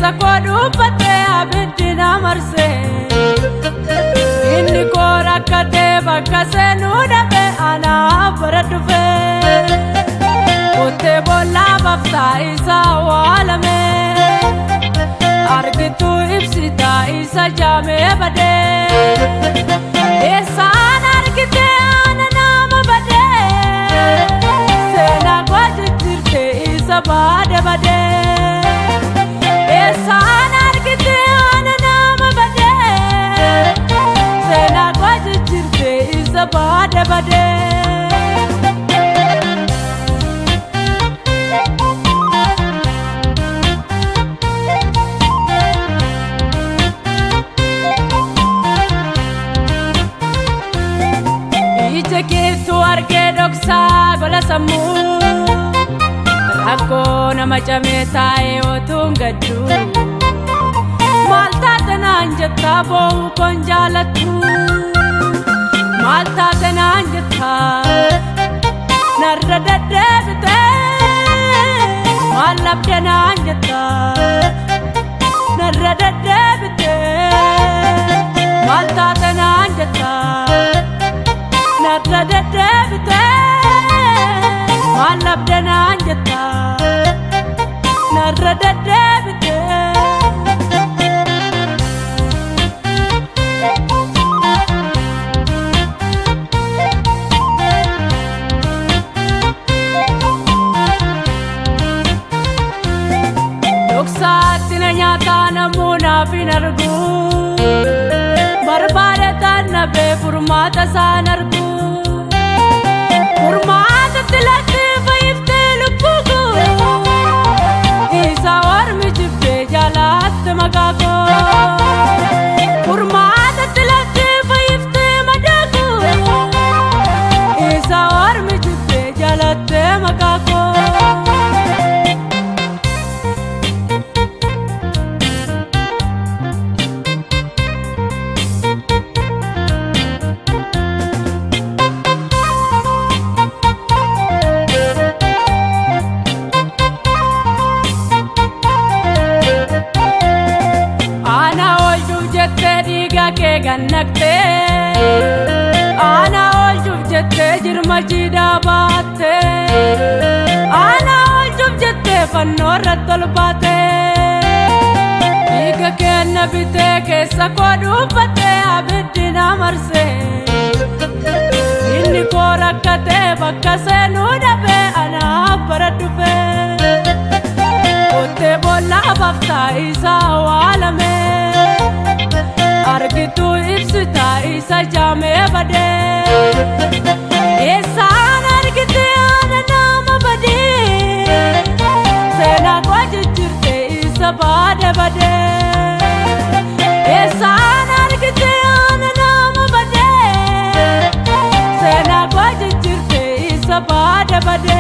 keessa koo dubbate abiddina marse inni koo rakkate bakka seenuu dhabe anaaf bara dhufe kottee boollaa baftaa isa awwaalame argitu ibsita isa jaamee badee eessaan argite ana nama badee seenaa koo jijjiirte isa baade badee eessaan argite ana nama badee seenaa koo jijjiirte isa baade badee Keetu argee dhoksaa gola sammuu rakkoo nama camee taa'ee otuun gaddu maal taate naan jettaa boo'u koon jaalattu maal taate naan jettaa narra deddeebite maal labde naan jettaa narra deddeebite maal taate naan jettaa narra deddeebite maal labde naan jettaa narra deddeebite dhoksaatti na nyaataa namuu naaf hin argu barbaade tannabee furmaata isaan argu furmaata tilatti fayyiftee lubbuuku isa warmi jibbee jaalaatti maqaa koo furmaata tilatti fayyiftee madaaku isa warmi jibbee jaalaatti maqaa koo ke gannakte ana oljuf jette jirma jida baatte ana oljuf jette fannoorra tolbaate dhiiga kenna bite keessa koo dubbate abiddina marse inni koo rakkate bakka seenuu dhabe anaaf bara dhufe kottee boollaa baftaa isa awwaalame argitu ibsita isa jaamee badee eessaan argite ana nama badee seenaa koo jijjiirte isa baade badee eessaan argite ana nama badee seenaa koo jijjiirte isa baade badee